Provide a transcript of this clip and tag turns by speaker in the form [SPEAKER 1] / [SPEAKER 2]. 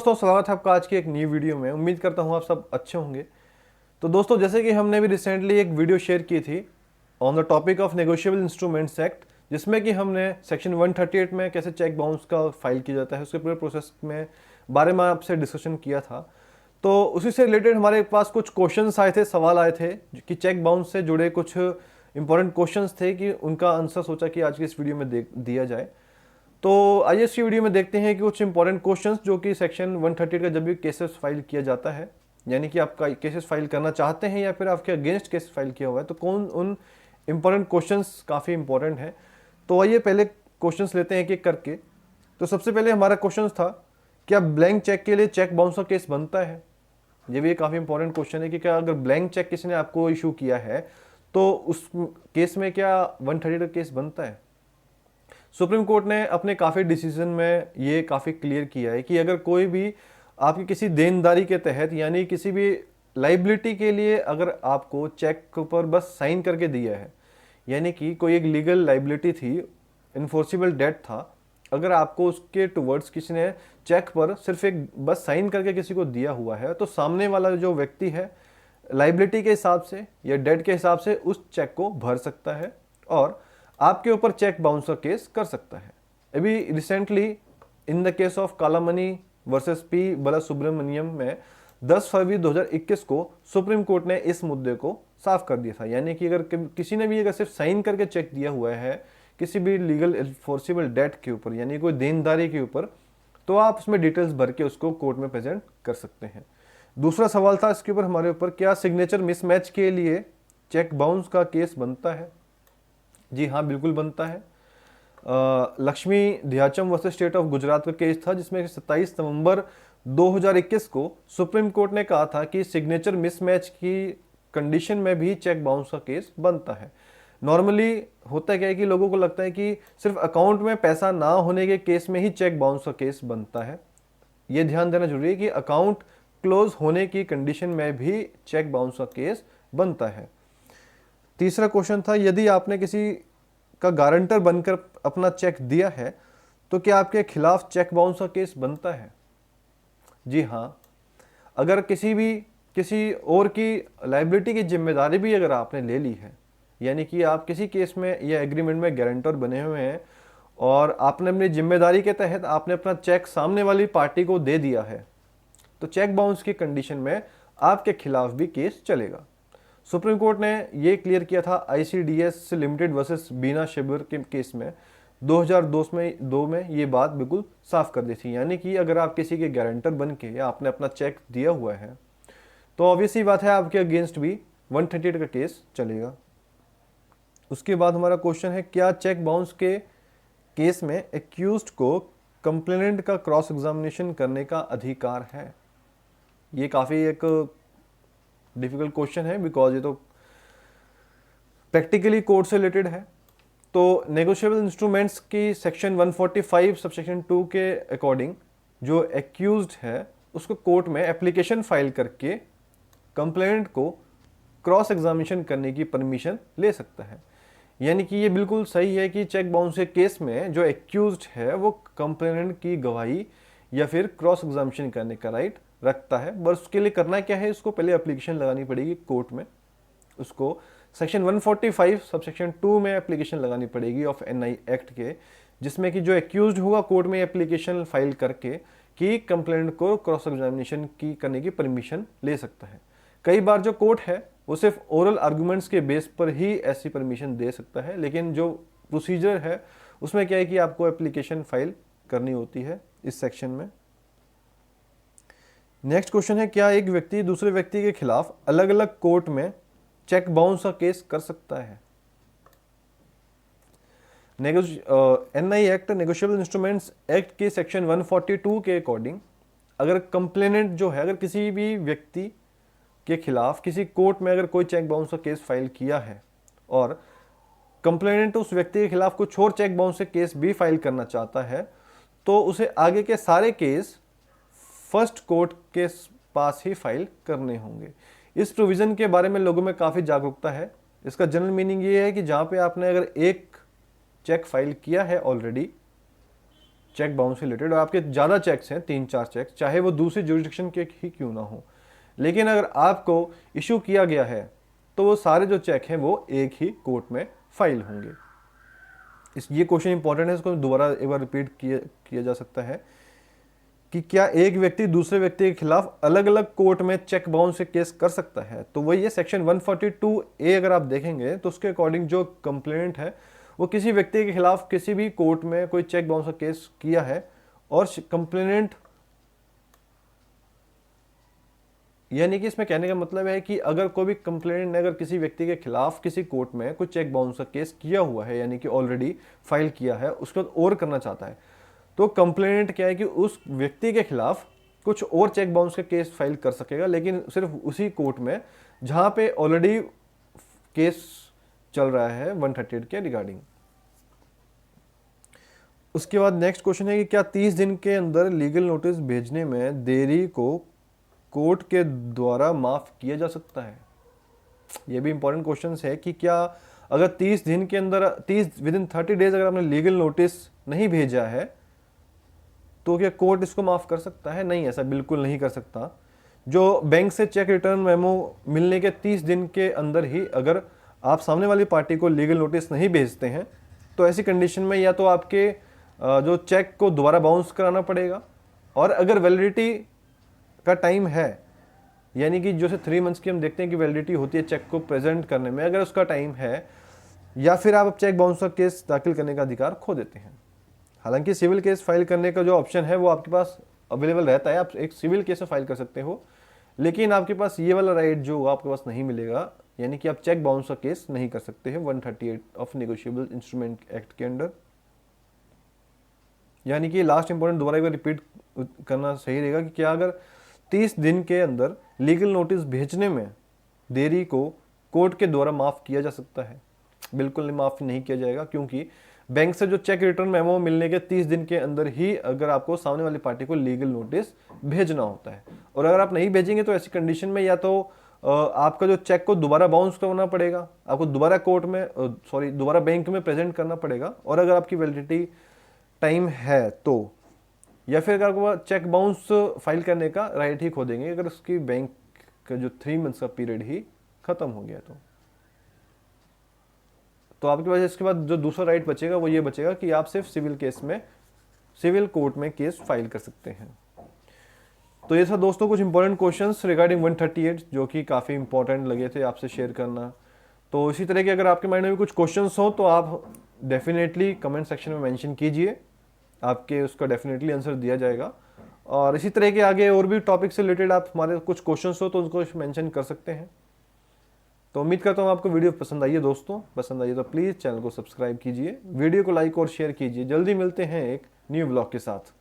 [SPEAKER 1] दोस्तों स्वागत है आपका आज की एक नई वीडियो में। उम्मीद करता हूँ आप सब अच्छे होंगे। तो दोस्तों जैसे कि हमने भी रिसेंटली एक वीडियो शेयर की थी on the topic of negotiable instruments act, जिसमें कि हमने सेक्शन 138 में कैसे चेक बाउंस का फाइल किया जाता है उसके पूरे प्रोसेस में बारे में आपसे डिस्कशन किया था। तो उसी से रिलेटेड हमारे पास कुछ क्वेश्चंस आए थे, सवाल आए थे कि चेक बाउंस से जुड़े कुछ इंपॉर्टेंट क्वेश्चंस थे कि उनका आंसर सोचा कि आज की इस वीडियो में दिया जाए। तो आइए इस वीडियो में देखते हैं कि कुछ इंपॉर्टेंट क्वेश्चंस जो कि सेक्शन 138 का जब भी केसेस फाइल किया जाता है, यानी कि आपका केसेस फाइल करना चाहते हैं या फिर आपके अगेंस्ट केस फाइल किया हुआ है, तो कौन उन इंपॉर्टेंट क्वेश्चंस काफ़ी इंपॉर्टेंट है। तो आइए पहले क्वेश्चंस लेते हैं एक एक करके। तो सबसे पहले हमारा क्वेश्चन था, क्या ब्लैंक चेक के लिए चेक बाउंस का केस बनता है। ये भी काफ़ी इंपॉर्टेंट क्वेश्चन है कि क्या अगर ब्लैंक चेक किसी ने आपको इशू किया है तो उस केस में क्या 138 का केस बनता है। सुप्रीम कोर्ट ने अपने काफ़ी डिसीजन में ये काफ़ी क्लियर किया है कि अगर कोई भी आपकी किसी देनदारी के तहत यानी किसी भी लाइबिलिटी के लिए अगर आपको चेक पर बस साइन करके दिया है, यानी कि कोई एक लीगल लाइबिलिटी थी, इन्फोर्सिबल डेट था, अगर आपको उसके टुवर्ड्स किसी ने चेक पर सिर्फ एक बस साइन करके किसी को दिया हुआ है, तो सामने वाला जो व्यक्ति है लाइबिलिटी के हिसाब से या डेट के हिसाब से उस चेक को भर सकता है और आपके ऊपर चेक बाउंस का केस कर सकता है। अभी recently in the case of Kalamani versus P Bala Subramaniam में 10 फरवरी 2021 को सुप्रीम कोर्ट ने इस मुद्दे को साफ कर दिया था, यानी कि अगर किसी ने भी अगर सिर्फ साइन करके चेक दिया हुआ है किसी भी लीगल एनफोर्सेबल डेट के ऊपर यानी कोई देनदारी के ऊपर, तो आप उसमें डिटेल्स भर के उसको कोर्ट में प्रेजेंट कर सकते हैं। दूसरा सवाल था इसके ऊपर हमारे ऊपर, क्या सिग्नेचर मिसमैच के लिए चेक बाउंस का केस बनता है। जी हाँ, बिल्कुल बनता है। Lakshmi Dhyacham versus state of Gujarat का केस था जिसमें 27 नवंबर 2021 को सुप्रीम कोर्ट ने कहा था कि सिग्नेचर मिसमैच की कंडीशन में भी चेक बाउंस का केस बनता है। नॉर्मली होता क्या है कि लोगों को लगता है कि सिर्फ अकाउंट में पैसा ना होने के केस में ही चेक बाउंस का केस बनता है। ये ध्यान देना जरूरी है कि अकाउंट क्लोज होने की कंडीशन में भी चेक बाउंस का केस बनता है। तीसरा क्वेश्चन था, यदि आपने किसी का गारंटर बनकर अपना चेक दिया है तो क्या आपके खिलाफ चेक बाउंस का केस बनता है। जी हाँ, अगर किसी और की लाइबिलिटी की जिम्मेदारी भी अगर आपने ले ली है, यानी कि आप किसी केस में या एग्रीमेंट में गारंटर बने हुए हैं और आपने अपनी जिम्मेदारी के तहत आपने अपना चेक सामने वाली पार्टी को दे दिया है, तो चेक बाउंस की कंडीशन में आपके खिलाफ भी केस चलेगा। सुप्रीम कोर्ट ने यह क्लियर किया था आईसीडीएस लिमिटेड वर्सेस बीना शिबिर के केस में 2002 में ये बात बिल्कुल साफ कर दी थी, यानी कि अगर आप किसी के गारंटर बन के या आपने अपना चेक दिया हुआ है तो ऑब्वियस ही बात है आपके अगेंस्ट भी 138 का केस चलेगा। उसके बाद हमारा क्वेश्चन है, क्या चेक बाउंस के केस में एक्यूज्ड को कंप्लेनेंट का क्रॉस एग्जामिनेशन करने का अधिकार है। ये काफ़ी एक डिफिकल्ट क्वेश्चन है बिकॉज ये तो प्रैक्टिकली कोर्ट से रिलेटेड है। तो नेगोशिएबल इंस्ट्रूमेंट्स की सेक्शन 145 सबसेक्शन 2 के अकॉर्डिंग जो एक्यूज्ड है उसको कोर्ट में एप्लीकेशन फाइल करके कंप्लेनेंट को क्रॉस एग्जामिनेशन करने की परमिशन ले सकता है। यानी कि ये बिल्कुल सही है कि चेक बाउंस के केस में जो एक्यूज्ड है वो कंप्लेनेंट की गवाही या फिर क्रॉस एग्जामिनेशन करने का राइट रखता है। बस उसके लिए करना क्या है, उसको पहले एप्लीकेशन लगानी पड़ेगी कोर्ट में, उसको सेक्शन 145 सबसेक्शन 2 में एप्लीकेशन लगानी पड़ेगी ऑफ एनआई एक्ट के, जिसमें कि जो एक्यूज्ड होगा कोर्ट में एप्लीकेशन फाइल करके कि कंप्लेंट को क्रॉस एग्जामिनेशन की करने की परमिशन ले सकता है। कई बार जो कोर्ट है वो सिर्फ ओरल आर्गूमेंट्स के बेस पर ही ऐसी परमिशन दे सकता है, लेकिन जो प्रोसीजर है उसमें क्या है कि आपको एप्लीकेशन फाइल करनी होती है इस सेक्शन में। नेक्स्ट क्वेश्चन है, क्या एक व्यक्ति दूसरे व्यक्ति के खिलाफ अलग अलग कोर्ट में चेक बाउंस का केस कर सकता है। NI act negotiable instruments act के सेक्शन 142 के अकॉर्डिंग अगर कंप्लेनेंट जो है अगर किसी भी व्यक्ति के खिलाफ किसी कोर्ट में अगर कोई चेक बाउंस का केस फाइल किया है और कंप्लेनेंट उस व्यक्ति के खिलाफ कुछ और चेक बाउंस के केस भी फाइल करना चाहता है, तो उसे आगे के सारे केस फर्स्ट कोर्ट के पास ही फाइल करने होंगे। इस प्रोविजन के बारे में लोगों में काफ़ी जागरूकता है। इसका जनरल मीनिंग ये है कि जहाँ पे आपने अगर एक चेक फाइल किया है ऑलरेडी चेक बाउंस से रिलेटेड और आपके ज़्यादा चेक्स हैं, 3-4 चेक्स, चाहे वो दूसरी जुरिडिक्शन के ही क्यों ना हो, लेकिन अगर आपको इशू किया गया है तो वो सारे जो चेक हैं वो एक ही कोर्ट में फाइल होंगे। ये क्वेश्चन इंपॉर्टेंट है, इसको दोबारा एक बार रिपीट किया जा सकता है कि क्या एक व्यक्ति दूसरे व्यक्ति के खिलाफ अलग अलग कोर्ट में चेक बाउंस से केस कर सकता है। तो वही है सेक्शन 142A अगर आप देखेंगे तो उसके अकॉर्डिंग जो कंप्लेंट है वो किसी व्यक्ति के खिलाफ किसी भी कोर्ट में कोई चेक बाउंस का केस किया है और कंप्लेनेंट, यानी कि इसमें कहने का मतलब है कि अगर कोई भी कंप्लेनेंट ने अगर किसी व्यक्ति के खिलाफ किसी कोर्ट में कोई चेक बाउंस का केस किया हुआ है, यानी कि ऑलरेडी फाइल किया है, उसके बाद और करना चाहता है, तो कंप्लेनेंट क्या है कि उस व्यक्ति के खिलाफ कुछ और चेक बाउंस का केस फाइल कर सकेगा, लेकिन सिर्फ उसी कोर्ट में जहां पे ऑलरेडी केस चल रहा है 138 के रिगार्डिंग। उसके बाद नेक्स्ट क्वेश्चन है कि क्या 30 दिन के अंदर लीगल नोटिस भेजने में देरी को कोर्ट के द्वारा माफ किया जा सकता है। ये भी इंपॉर्टेंट क्वेश्चन है कि क्या अगर 30 दिन के अंदर 30 डेज अगर आपने लीगल नोटिस नहीं भेजा है तो क्या कोर्ट इसको माफ कर सकता है। नहीं, ऐसा बिल्कुल नहीं कर सकता। जो बैंक से चेक रिटर्न मेमो मिलने के 30 दिन के अंदर ही अगर आप सामने वाली पार्टी को लीगल नोटिस नहीं भेजते हैं तो ऐसी कंडीशन में या तो आपके जो चेक को दोबारा बाउंस कराना पड़ेगा, और अगर वैलिडिटी का टाइम है, यानी कि जैसे 3 मंथ्स की हम देखते हैं कि वैलिडिटी होती है चेक को प्रेजेंट करने में, अगर उसका टाइम है, या फिर आप चेक बाउंस का केस दाखिल करने का अधिकार खो देते हैं। हालांकि सिविल केस फाइल करने का जो ऑप्शन है वो आपके पास अवेलेबल रहता है, आप एक सिविल केस में फाइल कर सकते हो, लेकिन आपके पास ये वाला राइट जो आपके पास नहीं मिलेगा, यानी कि आप चेक बाउंस का केस नहीं कर सकते हैं 138 ऑफ नेगोशिएबल इंस्ट्रूमेंट एक्ट के अंडर। यानी कि लास्ट इंपॉर्टेंट दोबारा एक बार रिपीट करना सही रहेगा कि क्या अगर 30 दिन के अंदर लीगल नोटिस भेजने में देरी को कोर्ट के द्वारा माफ किया जा सकता है। बिल्कुल माफ नहीं किया जाएगा, क्योंकि बैंक से जो चेक रिटर्न मेमो मिलने के 30 दिन के अंदर ही अगर आपको सामने वाली पार्टी को लीगल नोटिस भेजना होता है, और अगर आप नहीं भेजेंगे तो ऐसी कंडीशन में या तो आपका जो चेक को दोबारा बाउंस करना पड़ेगा, आपको दोबारा कोर्ट में दोबारा बैंक में प्रेजेंट करना पड़ेगा, और अगर आपकी वैलिडिटी टाइम है तो, या फिर अगर आपको चेक बाउंस फाइल करने का राइट ही खो देंगे अगर उसकी बैंक का जो 3 मंथ्स का पीरियड ही खत्म हो गया तो आपके पास इसके बाद जो दूसरा राइट बचेगा वो ये बचेगा कि आप सिर्फ सिविल केस में सिविल कोर्ट में केस फाइल कर सकते हैं। तो ये था दोस्तों कुछ इंपॉर्टेंट क्वेश्चंस रिगार्डिंग 138 जो कि काफ़ी इंपॉर्टेंट लगे थे आपसे शेयर करना। तो इसी तरह के अगर आपके माइंड में भी कुछ क्वेश्चंस हो तो आप डेफिनेटली कमेंट सेक्शन में मेंशन कीजिए, आपके उसका डेफिनेटली आंसर दिया जाएगा। और इसी तरह के आगे और भी टॉपिक से रिलेटेड आप हमारे कुछ क्वेश्चंस हो तो उनको मेंशन कर सकते हैं। तो उम्मीद करता हूँ आपको वीडियो पसंद आई है दोस्तों। पसंद आई है तो प्लीज़ चैनल को सब्सक्राइब कीजिए, वीडियो को लाइक और शेयर कीजिए। जल्दी मिलते हैं एक न्यू ब्लॉग के साथ।